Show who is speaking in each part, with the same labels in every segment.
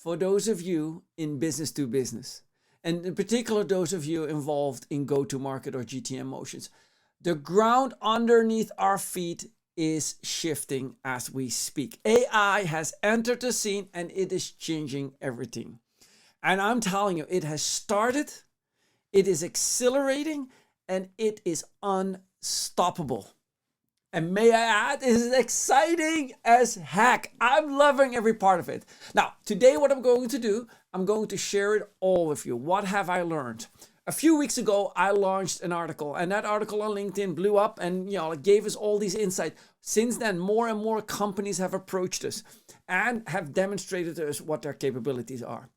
Speaker 1: for those of you in business to business, and in particular those of you involved in go-to-market or GTM motions. The ground underneath our feet is shifting as we speak. AI has entered the scene and it is changing everything. And I'm telling you, it has started, it is accelerating, and it is unstoppable. And may I add, it is exciting as heck. I'm loving every part of it. Now, today what I'm going to do, I'm going to share it all with you. What have I learned? A few weeks ago, I launched an article, and that article on LinkedIn blew up and it gave us all these insights. Since then, more and more companies have approached us and have demonstrated to us what their capabilities are.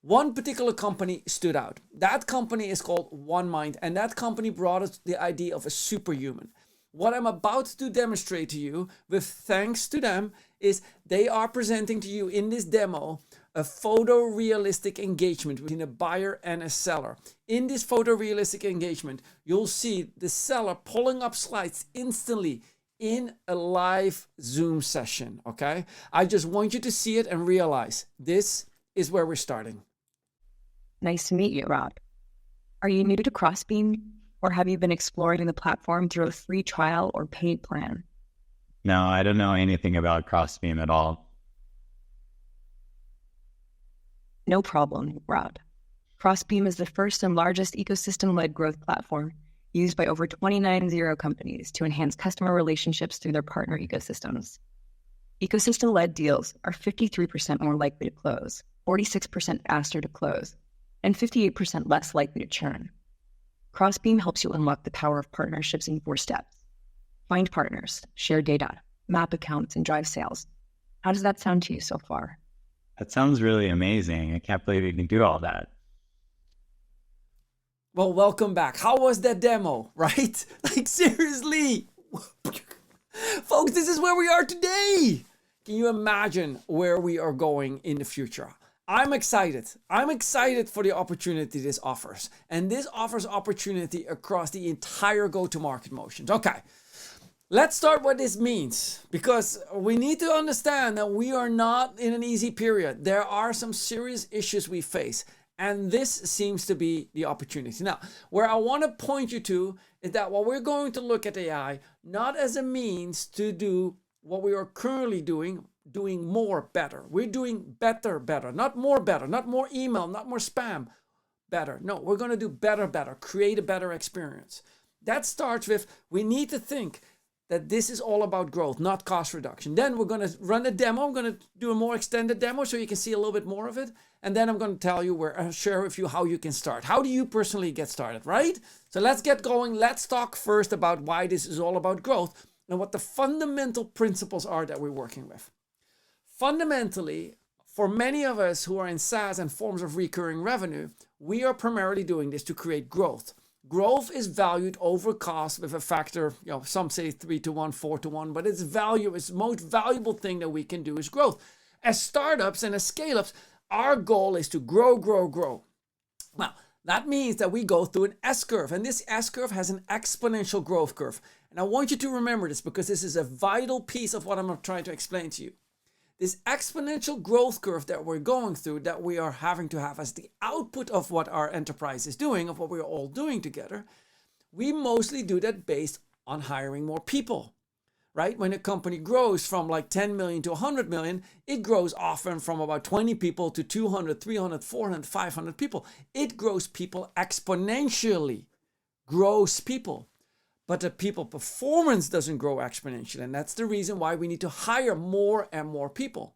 Speaker 1: One particular company stood out. That company is called OneMind, and that company brought us the idea of a superhuman. What I'm about to demonstrate to you, with thanks to them, is they are presenting to you in this demo a photorealistic engagement between a buyer and a seller. In this photorealistic engagement, you'll see the seller pulling up slides instantly in a live Zoom session, okay? I just want you to see it and realize this is where we're starting.
Speaker 2: Nice to meet you, Rob. Are you new to Crossbeam, or have you been exploring the platform through a free trial or paid plan?
Speaker 3: No, I don't know anything about Crossbeam at all.
Speaker 2: No problem, Rob. Crossbeam is the first and largest ecosystem-led growth platform used by over 29 companies to enhance customer relationships through their partner ecosystems. Ecosystem-led deals are 53% more likely to close, 46% faster to close, and 58% less likely to churn. Crossbeam helps you unlock the power of partnerships in 4 steps. Find partners, share data, map accounts, and drive sales. How does that sound to you so far?
Speaker 3: That sounds really amazing. I can't believe you can do all that.
Speaker 1: Well, welcome back. How was that demo, right? Like, seriously. Folks, this is where we are today. Can you imagine where we are going in the future? I'm excited. I'm excited for the opportunity this offers. And this offers opportunity across the entire go-to-market motions. Okay, let's start what this means, because we need to understand that we are not in an easy period. There are some serious issues we face, and this seems to be the opportunity. Now, where I want to point you to is that while we're going to look at AI, not as a means to do what we are currently doing more better. We're doing better, not more email, not more spam, better. No, we're going to do better, create a better experience. That starts with, we need to think that this is all about growth, not cost reduction. Then we're going to run a demo. I'm going to do a more extended demo so you can see a little bit more of it. And then I'm going to tell you share with you how you can start. How do you personally get started, right? So let's get going. Let's talk first about why this is all about growth and what the fundamental principles are that we're working with. Fundamentally, for many of us who are in SaaS and forms of recurring revenue, we are primarily doing this to create growth. Growth is valued over cost with a factor, some say 3 to 1, 4 to 1, but its value is the most valuable thing that we can do is growth. As startups and as scale-ups, our goal is to grow. Now, that means that we go through an S-curve, and this S-curve has an exponential growth curve. And I want you to remember this because this is a vital piece of what I'm trying to explain to you. This exponential growth curve that we're going through, that we are having to have as the output of what our enterprise is doing, of what we're all doing together, we mostly do that based on hiring more people, right? When a company grows from like 10 million to 100 million, it grows often from about 20 people to 200, 300, 400, 500 people. It grows people exponentially, grows people. But the people performance doesn't grow exponentially. And that's the reason why we need to hire more and more people.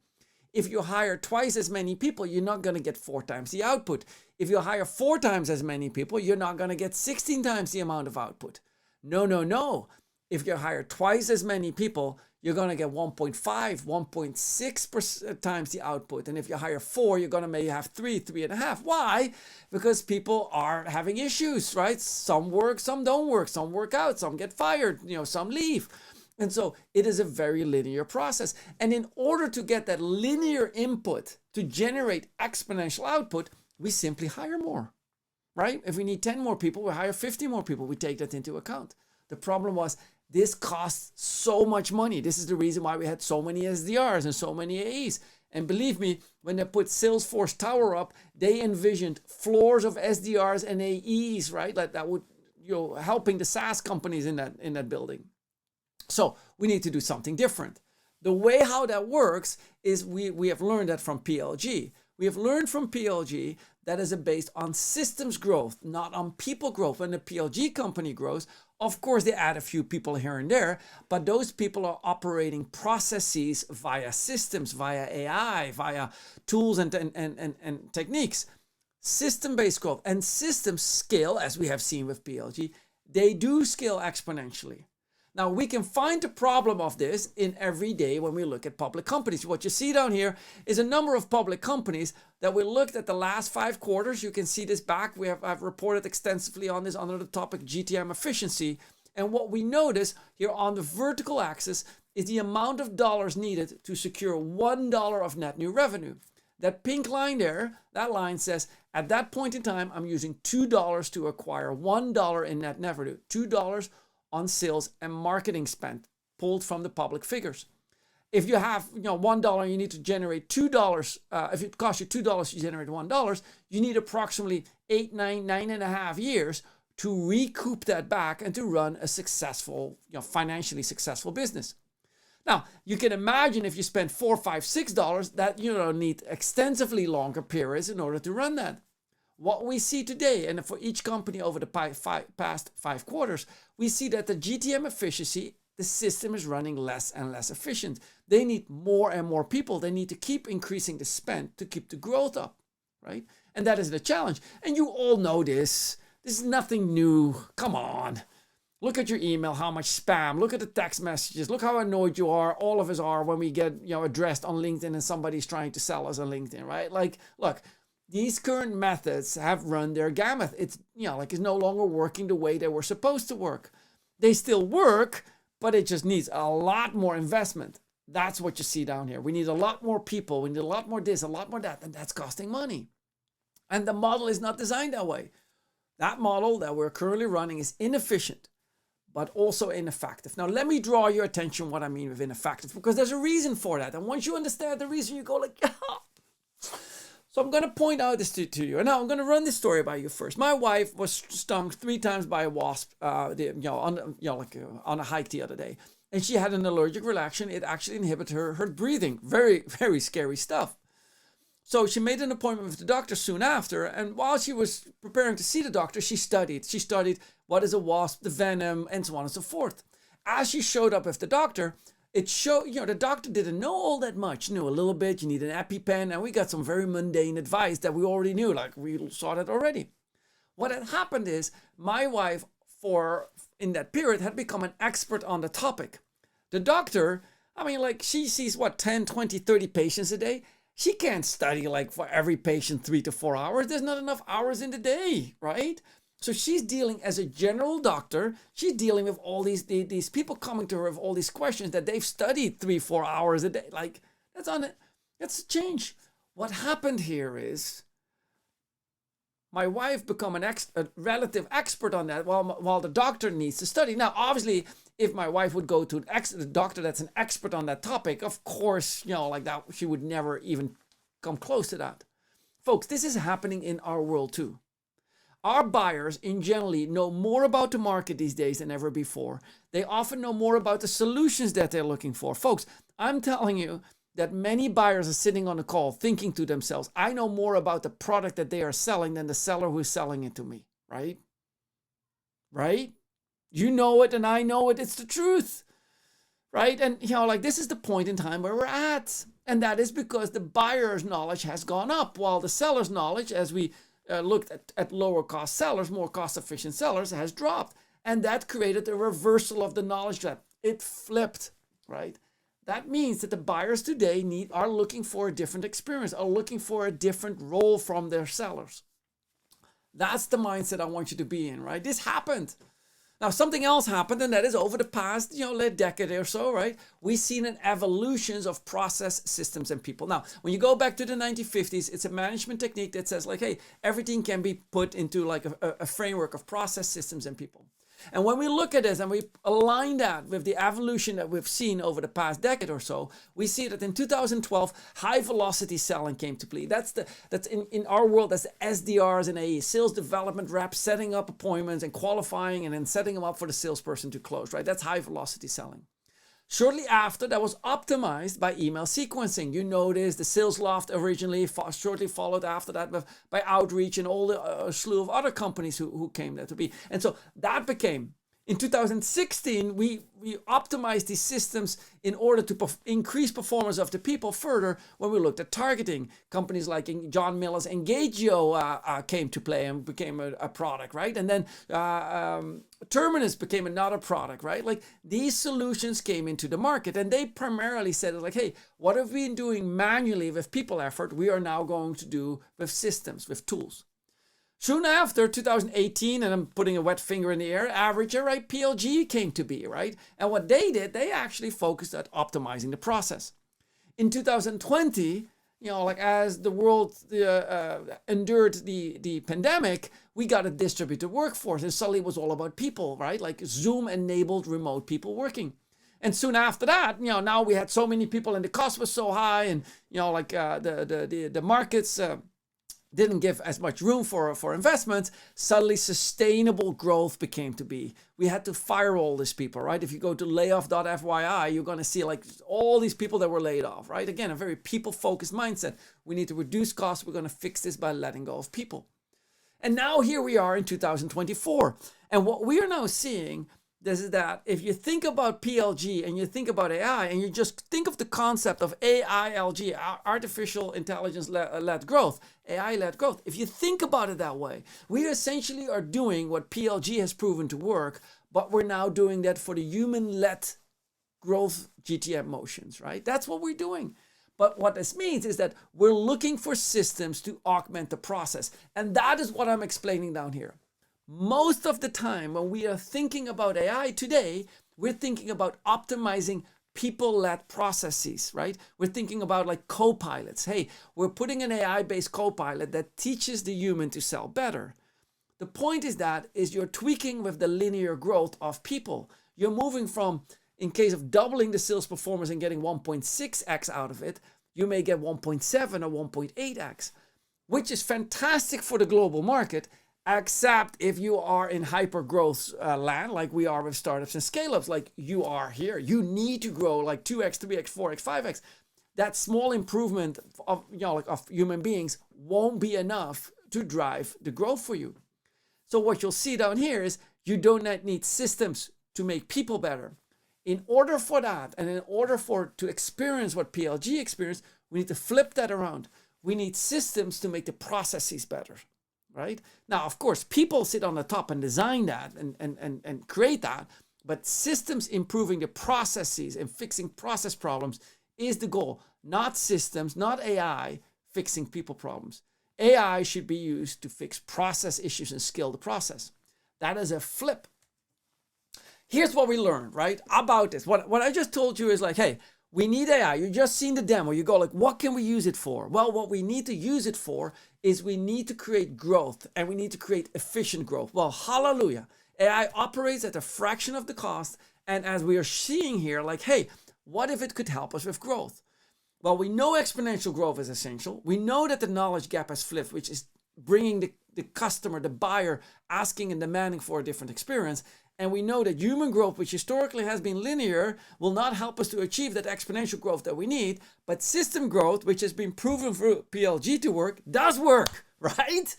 Speaker 1: If you hire twice as many people, you're not going to get 4 times the output. If you hire 4 times as many people, you're not going to get 16 times the amount of output. No. If you hire twice as many people, you're going to get 1.5, 1.6 times the output. And if you hire 4, you're going to maybe have 3.5. Why? Because people are having issues, right? Some work, some don't work. Some work out, some get fired, some leave. And so it is a very linear process. And in order to get that linear input to generate exponential output, we simply hire more, right? If we need 10 more people, we hire 50 more people. We take that into account. The problem was, this costs so much money. This is the reason why we had so many SDRs and so many AEs. And believe me, when they put Salesforce Tower up, they envisioned floors of SDRs and AEs, right? Like that would, helping the SaaS companies in that building. So we need to do something different. The way how that works is we have learned that from PLG. We have learned from PLG that is based on systems growth, not on people growth. When the PLG company grows, of course, they add a few people here and there, but those people are operating processes via systems, via AI, via tools and techniques. System-based growth and systems scale, as we have seen with PLG, they do scale exponentially. Now, we can find the problem of this in every day when we look at public companies. What you see down here is a number of public companies that we looked at the last 5 quarters. You can see this back. I've reported extensively on this under the topic GTM Efficiency. And what we notice here on the vertical axis is the amount of dollars needed to secure $1 of net new revenue. That pink line there, that line says, at that point in time, I'm using $2 to acquire $1 in net revenue. $2 on sales and marketing spent, pulled from the public figures. If you have $1, you need to generate $2. If it costs you $2 to generate $1, you need approximately 9.5 years to recoup that back and to run a successful, financially successful business. Now, you can imagine if you spend $4, $5, $6 that you need extensively longer periods in order to run that. What we see today, and for each company over the past 5 quarters, we see that the GTM efficiency, the system is running less and less efficient. They need more and more people. They need to keep increasing the spend to keep the growth up, right? And that is the challenge. And you all know this. This is nothing new. Come on. Look at your email, how much spam. Look at the text messages. Look how annoyed you are. All of us are when we get addressed on LinkedIn and somebody's trying to sell us on LinkedIn, right? Like, look. These current methods have run their gamut. It's it's no longer working the way they were supposed to work. They still work, but it just needs a lot more investment. That's what you see down here. We need a lot more people. We need a lot more this, a lot more that, and that's costing money. And the model is not designed that way. That model that we're currently running is inefficient, but also ineffective. Now, let me draw your attention what I mean with ineffective, because there's a reason for that. And once you understand the reason, you go like, So I'm going to point out this to you. And now I'm going to run this story by you first. My wife was stung 3 times by a wasp on a hike the other day. And she had an allergic reaction. It actually inhibited her breathing. Very, very scary stuff. So she made an appointment with the doctor soon after. And while she was preparing to see the doctor, she studied. She studied what is a wasp, the venom, and so on and so forth. As she showed up with the doctor, it showed, the doctor didn't know all that much. Knew a little bit. You need an EpiPen. And we got some very mundane advice that we already knew. Like, we saw that already. What had happened is my wife, in that period, had become an expert on the topic. The doctor, she sees, 10, 20, 30 patients a day. She can't study, for every patient 3 to 4 hours. There's not enough hours in the day, right? So she's dealing as a general doctor. She's dealing with all these people coming to her with all these questions that they've studied 3-4 hours a day. That's a change. What happened here is my wife become a relative expert on that while the doctor needs to study. Now, obviously, if my wife would go to the doctor that's an expert on that topic, of course, that she would never even come close to that. Folks, this is happening in our world too. Our buyers in generally know more about the market these days than ever before. They often know more about the solutions that they're looking for. Folks, I'm telling you that many buyers are sitting on a call thinking to themselves, I know more about the product that they are selling than the seller who's selling it to me, right? Right? You know it and I know it. It's the truth, right? And, this is the point in time where we're at. And that is because the buyer's knowledge has gone up while the seller's knowledge, as we looked at lower cost sellers, more cost efficient sellers, has dropped. And that created a reversal of the knowledge gap. It flipped, right? That means that the buyers today are looking for a different experience, are looking for a different role from their sellers. That's the mindset I want you to be in, right? This happened. Now, something else happened, and that is over the past, decade or so, right? We've seen an evolution of process, systems, and people. Now, when you go back to the 1950s, it's a management technique that says, hey, everything can be put into a framework of process, systems, and people. And when we look at this and we align that with the evolution that we've seen over the past decade or so, we see that in 2012, high velocity selling came to play. That's in our world, that's the SDRs and AE, sales development reps, setting up appointments and qualifying and then setting them up for the salesperson to close, right? That's high velocity selling. Shortly after, that was optimized by email sequencing. You notice the sales loft originally, shortly followed after that by outreach and all the slew of other companies who came there to be. And so that became, in 2016, we optimized these systems in order to increase performance of the people further when we looked at targeting. Companies like John Miller's Engagio came to play and became a product, right? And then Terminus became another product, right? Like these solutions came into the market and they primarily said like, hey, what have we been doing manually with people effort, we are now going to do with systems, with tools. Soon after 2018, and I'm putting a wet finger in the air, Averager, right? PLG came to be, right? And what they did, they actually focused at optimizing the process. In 2020, like as the world endured the pandemic, we got a distributed workforce and suddenly it was all about people, right? Like Zoom enabled remote people working. And soon after that, now we had so many people and the cost was so high and, the markets, didn't give as much room for investments, suddenly sustainable growth became to be. We had to fire all these people, right? If you go to layoff.fyi, you're going to see like all these people that were laid off, right? Again, a very people-focused mindset. We need to reduce costs. We're going to fix this by letting go of people. And now here we are in 2024. And what we are now seeing is that if you think about PLG and you think about AI and you just think of the concept of AILG, artificial intelligence-led growth, AI-led growth, if you think about it that way, we essentially are doing what PLG has proven to work, but we're now doing that for the human-led growth GTM motions, right? That's what we're doing. But what this means is that we're looking for systems to augment the process. And that is what I'm explaining down here. Most of the time when we are thinking about AI today, we're thinking about optimizing people-led processes, right? We're thinking about like co-pilots. Hey, we're putting an AI-based co-pilot that teaches the human to sell better. The point is you're tweaking with the linear growth of people. You're moving from, in case of doubling the sales performance and getting 1.6x out of it, you may get 1.7 or 1.8x, which is fantastic for the global market, except if you are in hyper growth land, like we are with startups and scale-ups, like you are here. You need to grow like 2x, 3x, 4x, 5x. That small improvement of, of human beings won't be enough to drive the growth for you. So what you'll see down here is you don't need systems to make people better. In order for that, and in order to experience what PLG experienced, we need to flip that around. We need systems to make the processes better. Right? Now, of course, people sit on the top and design that and create that, but systems improving the processes and fixing process problems is the goal, not systems, not AI fixing people problems. AI should be used to fix process issues and scale the process. That is a flip. Here's what we learned, right, about this. What I just told you is like, hey, we need AI. You just seen the demo. You go like, what can we use it for? Well, what we need to use it for is we need to create growth and we need to create efficient growth. Well, hallelujah. AI operates at a fraction of the cost. And as we are seeing here, like, hey, what if it could help us with growth? Well, we know exponential growth is essential. We know that the knowledge gap has flipped, which is bringing the customer, the buyer, asking and demanding for a different experience. And we know that human growth, which historically has been linear, will not help us to achieve that exponential growth that we need. But system growth, which has been proven through PLG to work, does work, right?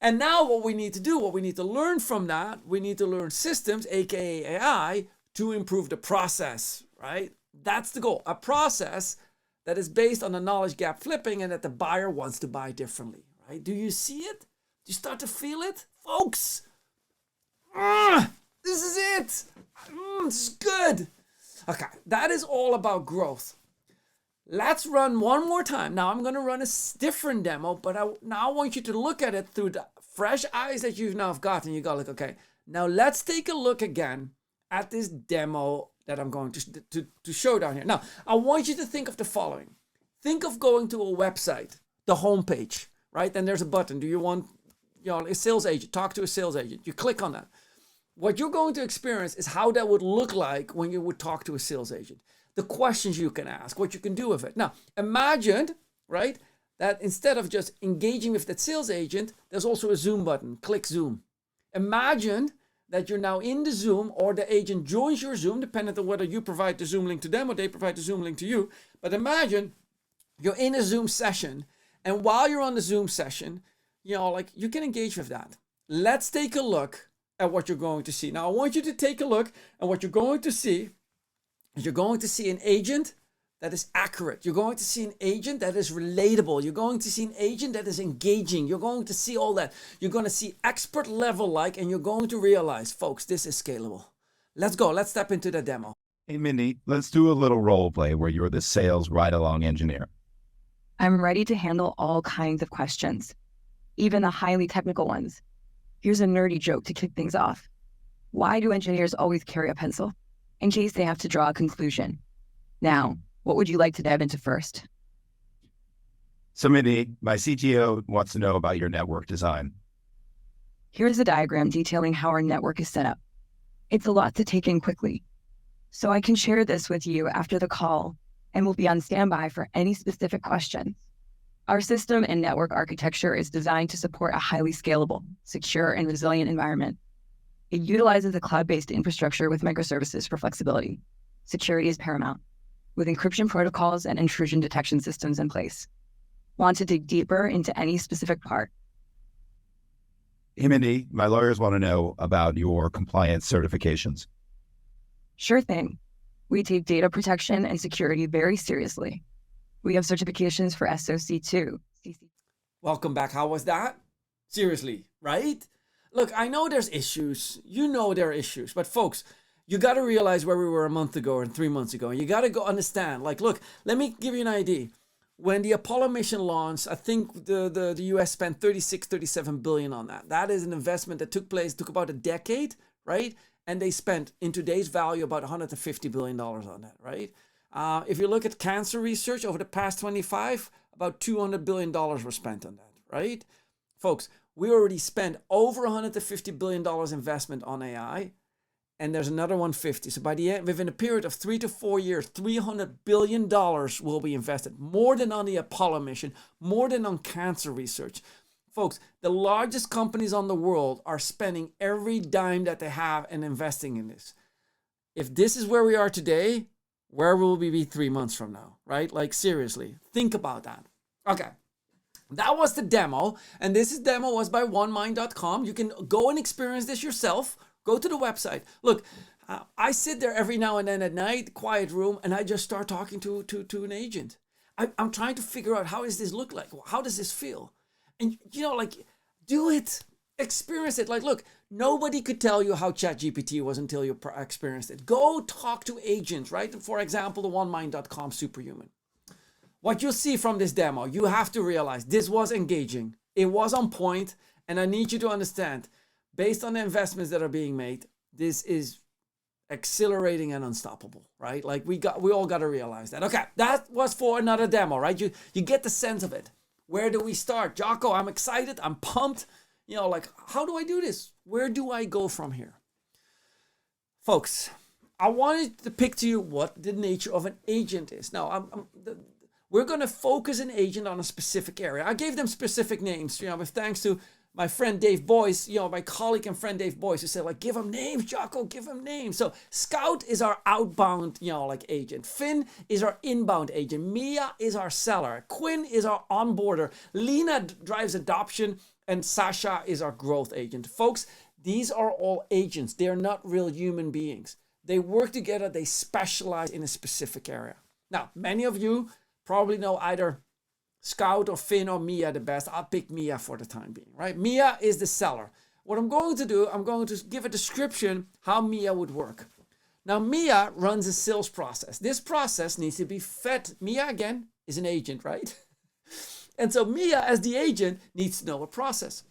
Speaker 1: And now what we need to do, what we need to learn from that, we need to learn systems, aka AI, to improve the process, right? That's the goal. A process that is based on the knowledge gap flipping and that the buyer wants to buy differently, right? Do you see it? Do you start to feel it? Folks, this is it. This is good. Okay, that is all about growth. Let's run one more time. Now I'm going to run a different demo, but now I want you to look at it through the fresh eyes that you've now gotten. You go like, okay, now let's take a look again at this demo that I'm going to show down here. Now, I want you to think of the following. Think of going to a website, the homepage, right? Then there's a button. Do you want, a sales agent? Talk to a sales agent. You click on that. what you're going to experience is how that would look like when you would talk to a sales agent. The questions you can ask, what you can do with it. Now, imagine, right, that instead of just engaging with that sales agent, there's also a Zoom button. Click Zoom. Imagine that you're now in the Zoom, or the agent joins your Zoom, depending on whether you provide the Zoom link to them or they provide the Zoom link to you. But imagine you're in a Zoom session, and while you're on the Zoom session, you can engage with that. Let's take a look at what you're going to see. Now, I want you to take a look at what you're going to see. You're going to see an agent that is accurate. You're going to see an agent that is relatable. You're going to see an agent that is engaging. You're going to see all that. You're going to see expert level and you're going to realize, folks, this is scalable. Let's go. Let's step into the demo.
Speaker 4: Hey, Mindy, let's do a little role play where you're the sales ride-along engineer.
Speaker 2: I'm ready to handle all kinds of questions, even the highly technical ones. Here's a nerdy joke to kick things off. Why do engineers always carry a pencil? In case they have to draw a conclusion. Now, what would you like to dive into first?
Speaker 4: So, Mindy, my CTO wants to know about your network design.
Speaker 2: Here's a diagram detailing how our network is set up. It's a lot to take in quickly, so I can share this with you after the call, and we'll be on standby for any specific questions. Our system and network architecture is designed to support a highly scalable, secure, and resilient environment. It utilizes a cloud-based infrastructure with microservices for flexibility. Security is paramount, with encryption protocols and intrusion detection systems in place. Want to dig deeper into any specific part?
Speaker 4: Hey, Mindy, my lawyers want to know about your compliance certifications.
Speaker 2: Sure thing. We take data protection and security very seriously. We have certifications for SOC 2.
Speaker 1: Welcome back. How was that? Seriously, right? Look, I know there's issues. You know there are issues. But folks, you got to realize where we were a month ago and 3 months ago. And you got to go understand. Look, let me give you an idea. When the Apollo mission launched, I think the US spent 37 billion on that. That is an investment that took about a decade, right? And they spent, in today's value, about $150 billion on that, right? If you look at cancer research over the past 25, about $200 billion were spent on that, right? Folks, we already spent over $150 billion investment on AI, and there's another 150. So by the end, within a period of 3 to 4 years, $300 billion will be invested, more than on the Apollo mission, more than on cancer research. Folks, the largest companies on the world are spending every dime that they have and investing in this. If this is where we are today, where will we be 3 months from now, right? Seriously, think about that. Okay. That was the demo, and this demo was by onemind.com. You can go and experience this yourself. Go to the website. Look, I sit there every now and then at night, quiet room, and I just start talking to an agent. I'm trying to figure out, how does this look like? How does this feel? And, do it. Experience it. Look, nobody could tell you how ChatGPT was until you experienced it. Go talk to agents, right? For example, the onemind.com superhuman. What you'll see from this demo, you have to realize this was engaging. It was on point, and I need you to understand, based on the investments that are being made, this is exhilarating and unstoppable, right? We all got to realize that. Okay, that was for another demo, right? You get the sense of it. Where do we start? Jacco, I'm excited. I'm pumped. How do I do this? Where do I go from here? Folks, I wanted to pick to you what the nature of an agent is. Now, we're going to focus an agent on a specific area. I gave them specific names, with thanks to my friend Dave Boyce, my colleague and friend Dave Boyce, who said, give them names, Jacco, give them names. So Scout is our outbound, agent. Finn is our inbound agent. Mia is our seller. Quinn is our onboarder. Lena drives adoption. And Sasha is our growth agent. Folks, these are all agents. They are not real human beings. They work together. They specialize in a specific area. Now, many of you probably know either Scout or Finn or Mia the best. I'll pick Mia for the time being, right? Mia is the seller. What I'm going to do, I'm going to give a description how Mia would work. Now, Mia runs a sales process. This process needs to be fed. Mia, again, is an agent, right? And so Mia, as the agent, needs to know a process.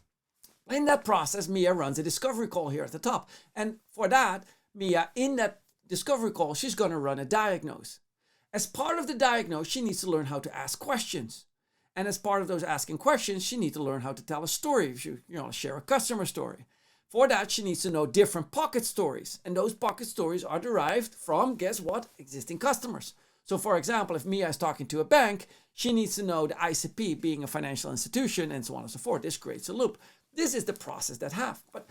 Speaker 1: In that process, Mia runs a discovery call here at the top. And for that, Mia, in that discovery call, she's going to run a diagnose. As part of the diagnose, she needs to learn how to ask questions. And as part of those asking questions, she needs to learn how to tell a story. She, share a customer story. For that, she needs to know different pocket stories. And those pocket stories are derived from, guess what? Existing customers. So for example, if Mia is talking to a bank, she needs to know the ICP being a financial institution and so on and so forth. This creates a loop. This is the process that have. But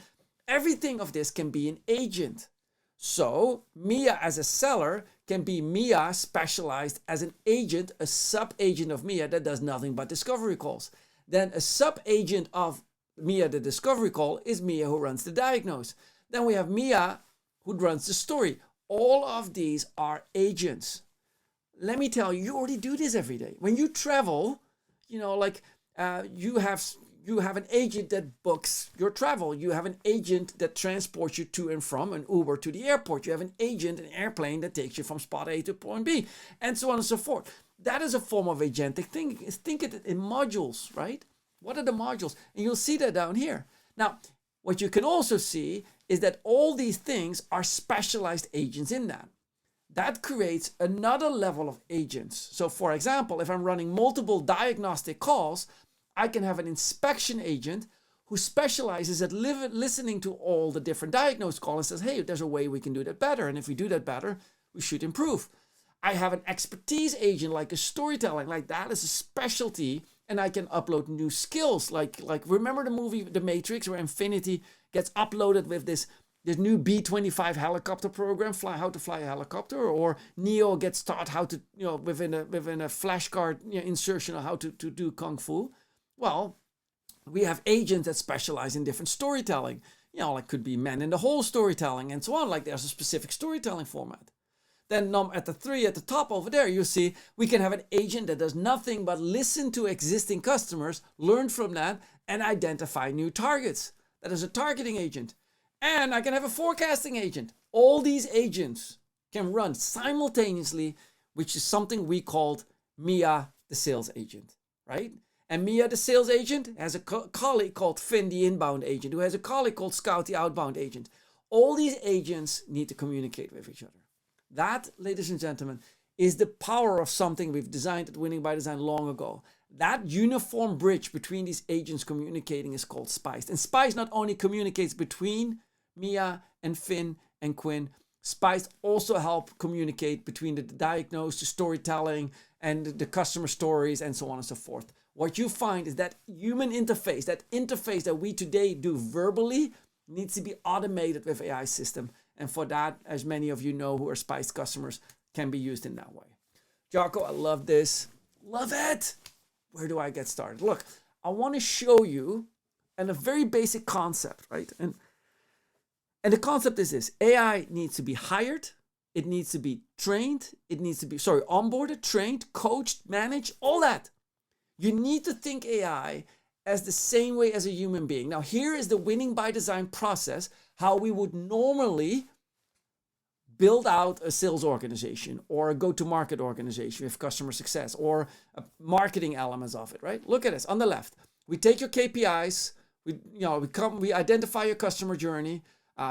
Speaker 1: everything of this can be an agent. So Mia as a seller can be Mia specialized as an agent, a sub-agent of Mia that does nothing but discovery calls. Then a sub-agent of Mia, the discovery call, is Mia who runs the diagnose. Then we have Mia who runs the story. All of these are agents. Let me tell you, you already do this every day. When you travel, you have an agent that books your travel. You have an agent that transports you to and from an Uber to the airport. You have an agent, an airplane that takes you from spot A to point B, and so on and so forth. That is a form of agentic thinking. Think it in modules, right? What are the modules? And you'll see that down here. Now, what you can also see is that all these things are specialized agents in that. That creates another level of agents. So for example, if I'm running multiple diagnostic calls, I can have an inspection agent who specializes at listening to all the different diagnosed calls and says, hey, there's a way we can do that better. And if we do that better, we should improve. I have an expertise agent like a storytelling, like that is a specialty, and I can upload new skills. Like remember the movie The Matrix where Infinity gets uploaded with this new B-25 helicopter program, how to fly a helicopter, or Neo gets taught how to, within a flashcard insertion of how to do Kung Fu. Well, we have agents that specialize in different storytelling. Like could be men in the hole storytelling and so on. Like there's a specific storytelling format. Then at the top over there, you see we can have an agent that does nothing but listen to existing customers, learn from that, and identify new targets. That is a targeting agent. And I can have a forecasting agent. All these agents can run simultaneously, which is something we called Mia, the sales agent, right? And Mia, the sales agent, has a colleague called Finn, the inbound agent, who has a colleague called Scout, the outbound agent. All these agents need to communicate with each other. That, ladies and gentlemen, is the power of something we've designed at Winning by Design long ago. That uniform bridge between these agents communicating is called SPICE. And SPICE not only communicates between Mia and Finn and Quinn, SPICE also help communicate between the diagnosed, the storytelling, and the customer stories, and so on and so forth. What you find is that human interface, that interface that we today do verbally, needs to be automated with AI system. And for that, as many of you know who are SPICE customers, can be used in that way. Jacco, I love this. Love it. Where do I get started? Look, I want to show you a very basic concept, right? And the concept is this. AI needs to be hired. It needs to be trained. It needs to be, onboarded, trained, coached, managed, all that. You need to think AI as the same way as a human being. Now, here is the Winning by Design process, how we would normally build out a sales organization or a go-to-market organization with customer success or marketing elements of it, right? Look at this on the left. We take your KPIs, we identify your customer journey,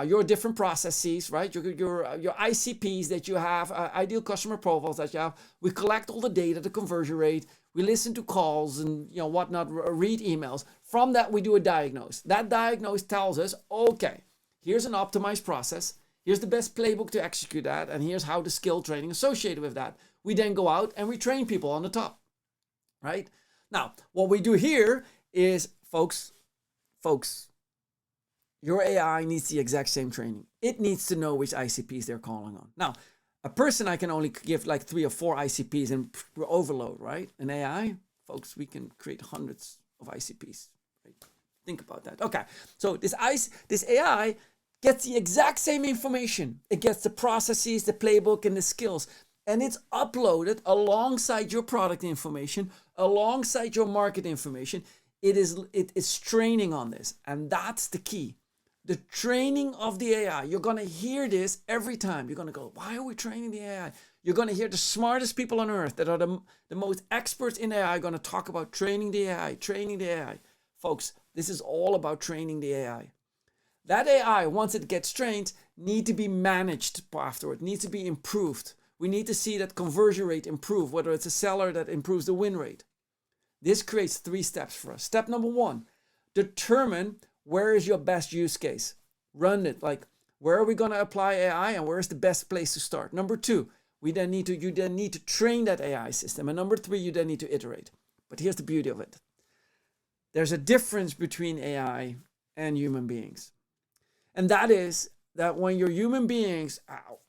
Speaker 1: your different processes, right? Your ICPs that you have, ideal customer profiles that you have. We collect all the data, the conversion rate. We listen to calls and whatnot, read emails. From that, we do a diagnose. That diagnose tells us, okay, here's an optimized process. Here's the best playbook to execute that. And here's how the skill training associated with that. We then go out and we train people on the top, right? Now, what we do here is, folks, your AI needs the exact same training. It needs to know which ICPs they're calling on. Now, a person, I can only give like 3 or 4 ICPs and overload, right? An AI, folks, we can create hundreds of ICPs. Right? Think about that. Okay, so this AI gets the exact same information. It gets the processes, the playbook, and the skills. And it's uploaded alongside your product information, alongside your market information. It is training on this. And that's the key. The training of the AI. You're going to hear this every time. You're going to go, why are we training the AI? You're going to hear the smartest people on earth that are the most experts in AI going to talk about training the AI, training the AI. Folks, this is all about training the AI. That AI, once it gets trained, needs to be managed afterward, needs to be improved. We need to see that conversion rate improve, whether it's a seller that improves the win rate. This creates 3 steps for us. Step number 1, determine where is your best use case? Run it. Like, where are we going to apply AI and where is the best place to start? Number two, you then need to train that AI system. And number three, you then need to iterate. But here's the beauty of it. There's a difference between AI and human beings. And that is that when your human beings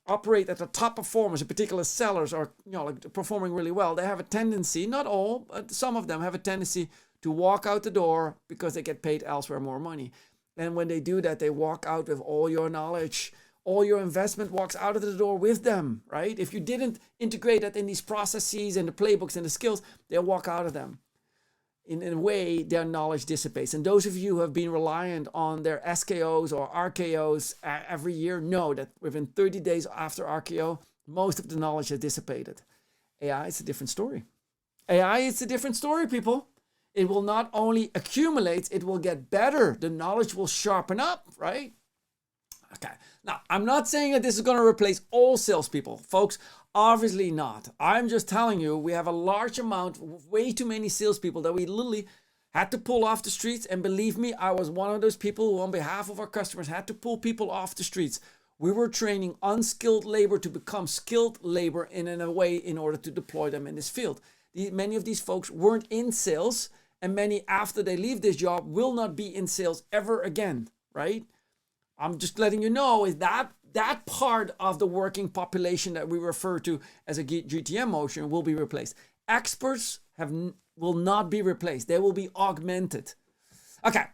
Speaker 1: operate at the top performers, in particular sellers are like performing really well, they have a tendency, not all, but some of them have a tendency to walk out the door because they get paid elsewhere more money. And when they do that, they walk out with all your knowledge. All your investment walks out of the door with them, right? If you didn't integrate that in these processes and the playbooks and the skills, they'll walk out of them. In a way, their knowledge dissipates. And those of you who have been reliant on their SKOs or RKOs every year know that within 30 days after RKO, most of the knowledge has dissipated. AI is a different story. AI is a different story, people. It will not only accumulate, it will get better. The knowledge will sharpen up, right? Okay. Now, I'm not saying that this is going to replace all salespeople, folks. Obviously not. I'm just telling you, we have a large amount, way too many salespeople that we literally had to pull off the streets. And believe me, I was one of those people who, on behalf of our customers, had to pull people off the streets. We were training unskilled labor to become skilled labor in a way in order to deploy them in this field. Many of these folks weren't in sales, and many, after they leave this job, will not be in sales ever again, right? I'm just letting you know is that part of the working population that we refer to as a GTM motion will be replaced. Experts will not be replaced. They will be augmented. Okay,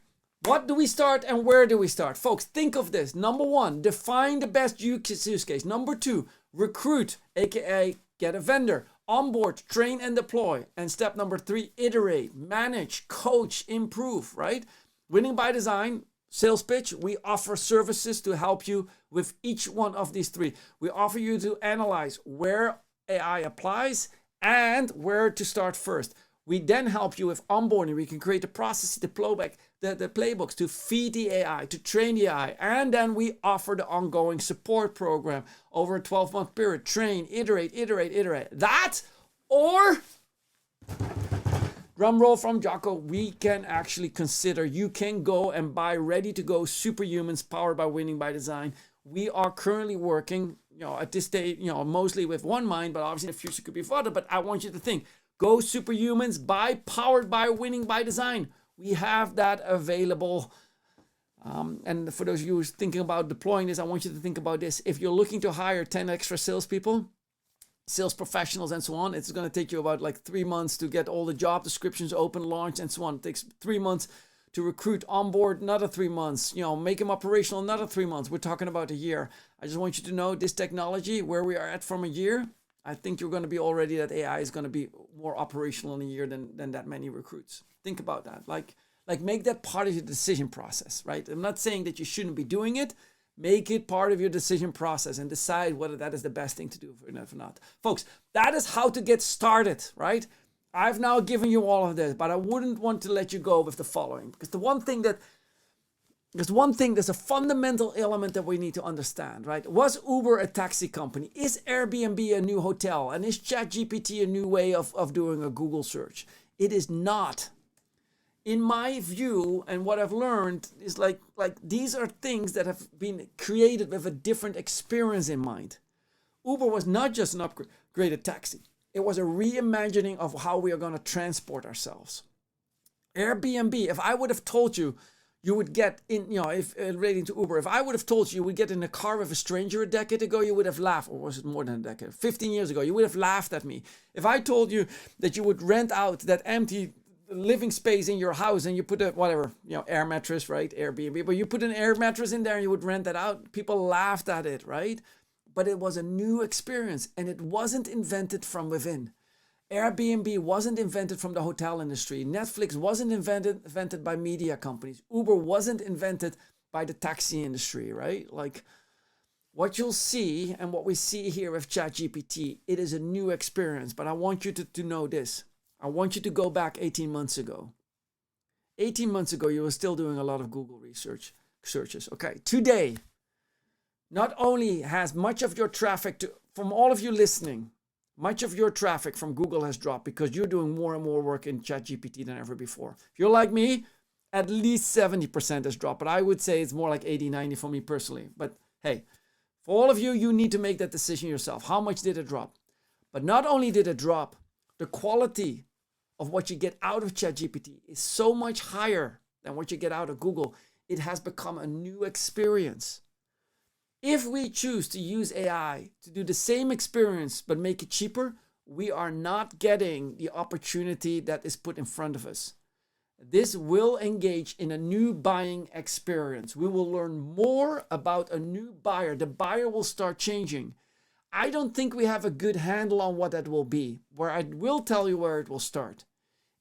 Speaker 1: what do we start and where do we start? Folks, think of this. Number one, define the best use case. Number two, recruit, aka get a vendor. Onboard, train and deploy. And step number three, iterate, manage, coach, improve, right? Winning by design, sales pitch, we offer services to help you with each one of these three. We offer you to analyze where AI applies and where to start first. We then help you with onboarding. We can create the processes, the playbooks to feed the AI, to train the AI. And then we offer the ongoing support program over a 12-month period. Train, iterate. That, or drum roll from Jacco, we can actually consider, you can go and buy ready-to-go superhumans powered by Winning by Design. We are currently working, at this stage, mostly with one mind, but obviously in the future could be further. But I want you to think, go superhumans, buy powered by Winning by Design. We have that available. And for those of you who's thinking about deploying this, I want you to think about this. If you're looking to hire 10 extra salespeople, sales professionals and so on, it's going to take you about like 3 months to get all the job descriptions open, launch and so on. It takes 3 months to recruit, onboard, another 3 months, make them operational, another 3 months. We're talking about a year. I just want you to know this technology, where we are at from a year, I think you're going to be already that AI is going to be more operational in a year than that many recruits. Think about that. Like make that part of your decision process, right? I'm not saying that you shouldn't be doing it. Make it part of your decision process and decide whether that is the best thing to do or not. Folks, that is how to get started, right? I've now given you all of this, but I wouldn't want to let you go with the following. Because there's a fundamental element that we need to understand, right? Was Uber a taxi company? Is Airbnb a new hotel? And is ChatGPT a new way of doing a Google search? It is not. In my view, and what I've learned is like these are things that have been created with a different experience in mind. Uber was not just an upgraded taxi. It was a reimagining of how we are going to transport ourselves. Airbnb, if I would have told you, you would get in, if relating to Uber, if I would have told you would get in a car with a stranger a decade ago, you would have laughed. Or was it more than a decade? 15 years ago, you would have laughed at me. If I told you that you would rent out that empty living space in your house and you put a air mattress, right? Airbnb, but you put an air mattress in there and you would rent that out, people laughed at it, right? But it was a new experience and it wasn't invented from within. Airbnb wasn't invented from the hotel industry. Netflix wasn't invented by media companies. Uber wasn't invented by the taxi industry, right? Like what you'll see and what we see here with ChatGPT, it is a new experience. But I want you to know this. I want you to go back 18 months ago. 18 months ago, you were still doing a lot of Google searches. Okay, today, not only has much of your traffic, from all of you listening, much of your traffic from Google has dropped because you're doing more and more work in ChatGPT than ever before. If you're like me, at least 70% has dropped, but I would say it's more like 80, 90 for me personally. But hey, for all of you, you need to make that decision yourself. How much did it drop? But not only did it drop, the quality of what you get out of ChatGPT is so much higher than what you get out of Google. It has become a new experience. If we choose to use AI to do the same experience but make it cheaper, we are not getting the opportunity that is put in front of us. This will engage in a new buying experience. We will learn more about a new buyer. The buyer will start changing. I don't think we have a good handle on what that will be. Where I will tell you where it will start.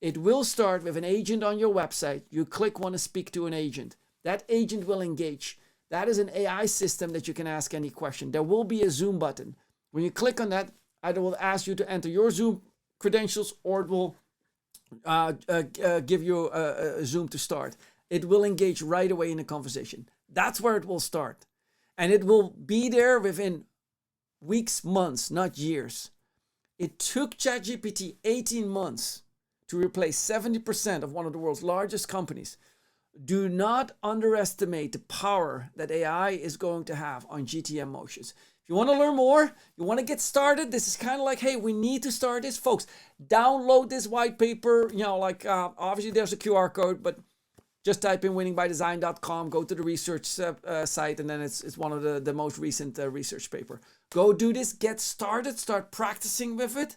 Speaker 1: It will start with an agent on your website. You click want to speak to an agent. That agent will engage. That is an AI system that you can ask any question. There will be a Zoom button. When you click on that, either will ask you to enter your Zoom credentials or it will give you a Zoom to start. It will engage right away in the conversation. That's where it will start. And it will be there within weeks, months, not years. It took ChatGPT 18 months to replace 70% of one of the world's largest companies. Do not underestimate the power that AI is going to have on GTM motions. If you want to learn more, you want to get started, this is kind of like, hey, we need to start this. Folks, download this white paper. Obviously there's a QR code, but just type in winningbydesign.com, go to the research site, and then it's one of the most recent research paper. Go do this, get started, start practicing with it.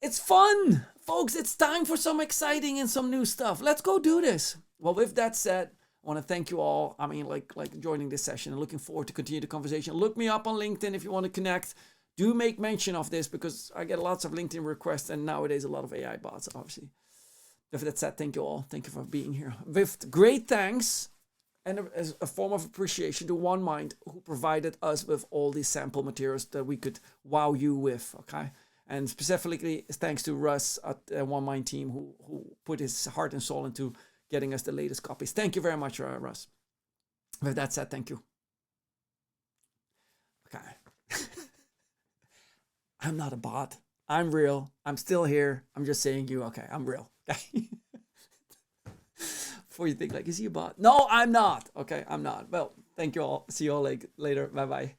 Speaker 1: It's fun. Folks, it's time for some exciting and some new stuff. Let's go do this. Well, with that said, I want to thank you all. I mean, like joining this session and looking forward to continue the conversation. Look me up on LinkedIn if you want to connect. Do make mention of this because I get lots of LinkedIn requests and nowadays a lot of AI bots, obviously. With that said, thank you all. Thank you for being here. With great thanks and as a form of appreciation to OneMind who provided us with all these sample materials that we could wow you with, okay? And specifically thanks to Russ at the OneMind team who put his heart and soul into getting us the latest copies. Thank you very much, Russ. With that said, thank you. Okay. I'm not a bot. I'm real. I'm still here. I'm just saying you, okay, I'm real. Okay. Before you think like, is he a bot? No, I'm not. Okay, I'm not. Well, thank you all. See you all later. Bye-bye.